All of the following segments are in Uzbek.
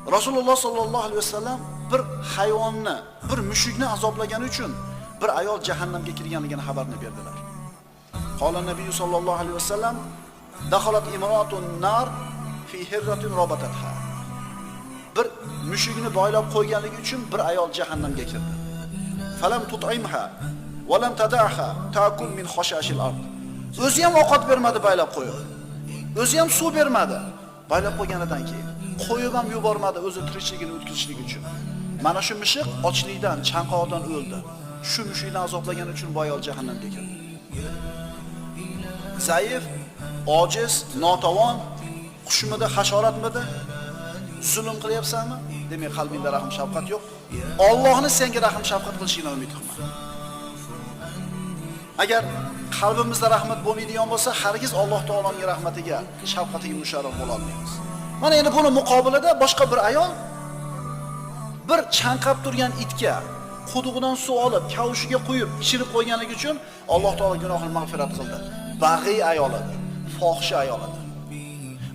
Rasululloh sollallohu alayhi vasallam bir hayvonni, bir mushukni azoblagani uchun bir ayol jahannamga kirganligini xabarini berdilar. Qala Nabiy sollallohu alayhi vasallam dakhalat imratun nar fi hirratin rabatatha. Bir mushukni boylab qo'yganligi uchun bir ayol jahannamga kirdi. Falam tut'imha va lam tad'aha ta'kul min khashashil ard. O'zi ham ovqat bermadi boylab qo'yib. O'zi ham suv bermadi boylab qo'yganidan keyin. Qo'yib ham yubormadi o'zi tirikchiligini o'tkazishlik uchun. Mana shu mushuk ochlikdan, chanqoqdan o'ldi. Shu mushukni azoblagani uchun bu ayol jahannamga kirdi. Zaif, ojiz, notavon, xushmidi, hashoratmidi? Zulm qilyapsanmi? Demak, qalbingda rahim shafqat yo'q. Allohni senga rahim shafqat qilishiga umid qilma. Agar qalbimizda rahmat bo'lmaydigan bo'lsa, hargiz Alloh taoloning rahmatiga, shafqatiga musharraf bo'la olmaymiz. Mana endi buni muqobilida boshqa bir ayol bir chanqab turgan itga qudug'idan suv olib, kavushiga quyib, ichirib qo'yganligi uchun Alloh taolo gunohini mag'firat qildi. Bag'iy ayol edi, fohisha ayol edi.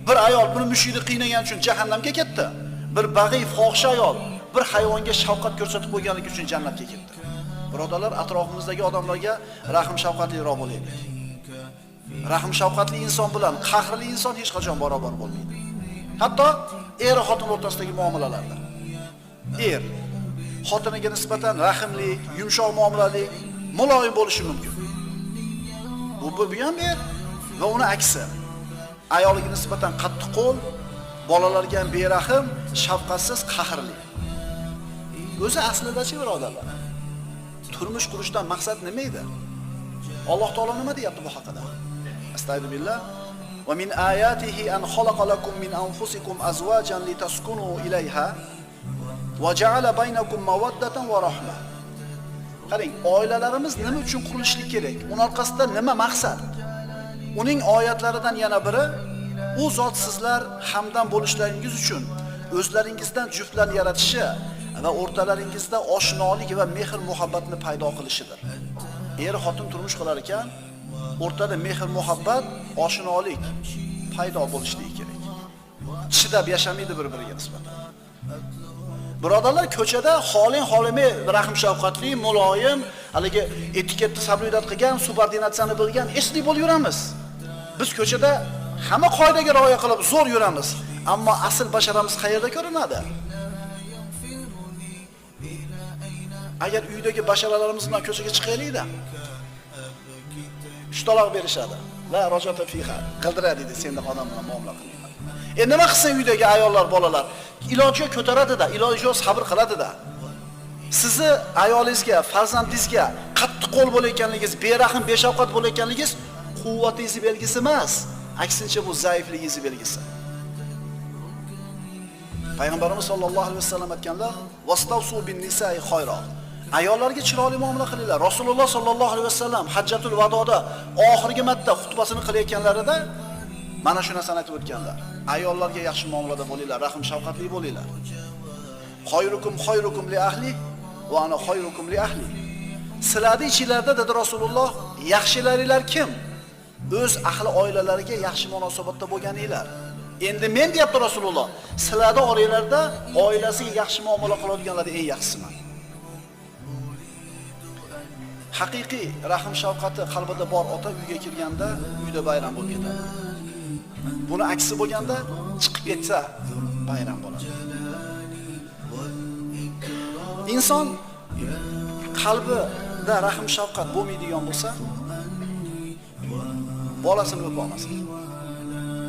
Bir ayol buni mushukni qiynagan uchun jahannamga ketdi. Bir bag'iy fohisha ayol bir hayvonga shafqat ko'rsatib qo'yganligi uchun jannatga ketdi. Birodarlar, atrofimizdagi odamlarga rahim shafqatliroq bo'laylik. Rahim shafqatli inson bilan qahrli inson hech qachon barobar bo'lmaydi. Hatto er xotin o'rtasidagi muomalalarda. Er xotiniga nisbatan rahimli, yumshoq muomalali, muloyim bo'lishi mumkin. Bu ham er va uni aksi. Ayoliga nisbatan qattiq qo'l, bolalarga ham berahim, shafqatsiz, qahrli. O'zi aslida-chi birodarlar? Turmush qurishdan maqsad nima edi? Alloh taolo nima deyapti bu haqida? Astagfirullah. Va min ayatihi an khalaqa lakum min anfusikum azwajan litaskunu ilayha va ja'ala baynakum mawaddatan va rahma. Qarang, oilalarimiz nima uchun qurilishlik kerak? Uning orqasida nima maqsad? Uning oyatlaridan yana biri, u zot sizlar hamdam bo'lishlaringiz uchun o'zlaringizdan juftlarni yaratishi va o'rtalaringizda oshnolik va mehr muhabbatni paydo qilishidir. Er xotin turmush qilar ekan, o'rtada mehr muhabbat, oshnolik paydo bo'lishligi kerak. Chidab yashamaydi bir-biriga nisbatan. Birodarlar, ko'chada xoling-xolimay rahim shafqatli, muloyim, haligi etiketni sabriyat qilgan, subordinatsiyani bilgan esli bo'lib yuramiz. Biz ko'chada hamma qoidaga rioya qilib zo'r yuramiz, ammo asl basharamiz qayerda ko'rinadi? Agar uydagi basharalarimiz bilan ko'chaga chiqaylik-da, shtaloq berishadi. La rojata fiha. Qildiradi deydi, senda odam bilan muomala qilmayman. Nima qilsin uydagi ayollar, bolalar? Iloji ko'taradi-da, iloji yo'q sabr qiladi-da. Sizni ayolingizga, farzandingizga qattiq qo'l bo'layotganligingiz, berahim, beshafqat bo'layotganligingiz quvvatingizni belgisi emas. Aksincha bu zaifligingizni belgisi. Payg'ambarimiz sollallohu alayhi vasallam aytganlar: "Vastavsu bin nisa'i khayra." Ayollarga chiroyli muomala qilinglar. Rasululloh sollallohu alayhi vasallam Hajjatul Vadoda oxirgi marta xutbasini qilayotganlarida mana shu narsani aytib o'tganlar. Ayollarga yaxshi muomalada bo'linglar, rahim shafqatli bo'linglar. Khayrukum khayrukum li ahli va ana khayrukum li ahli. Sizlarning ichinglarda dedi Rasululloh, yaxshilaringlar kim? O'z ahli oilalariga yaxshi munosabatda bo'lganinglar. Endi men deyapti Rasululloh, sizlarning oranglarda oilasiga yaxshi muomala qiladiganlar eng yaxshisiman. Haqiqiy rahim shafqati qalbida bor ota uyga kirganda uyda bayram bo'lib ketadi. Buni aksi bo'lganda chiqib ketsa bayram bo'ladi. Inson qalbida rahim shafqat bo'lmaydigan bo'lsa, bolasini o'pa olmasdi.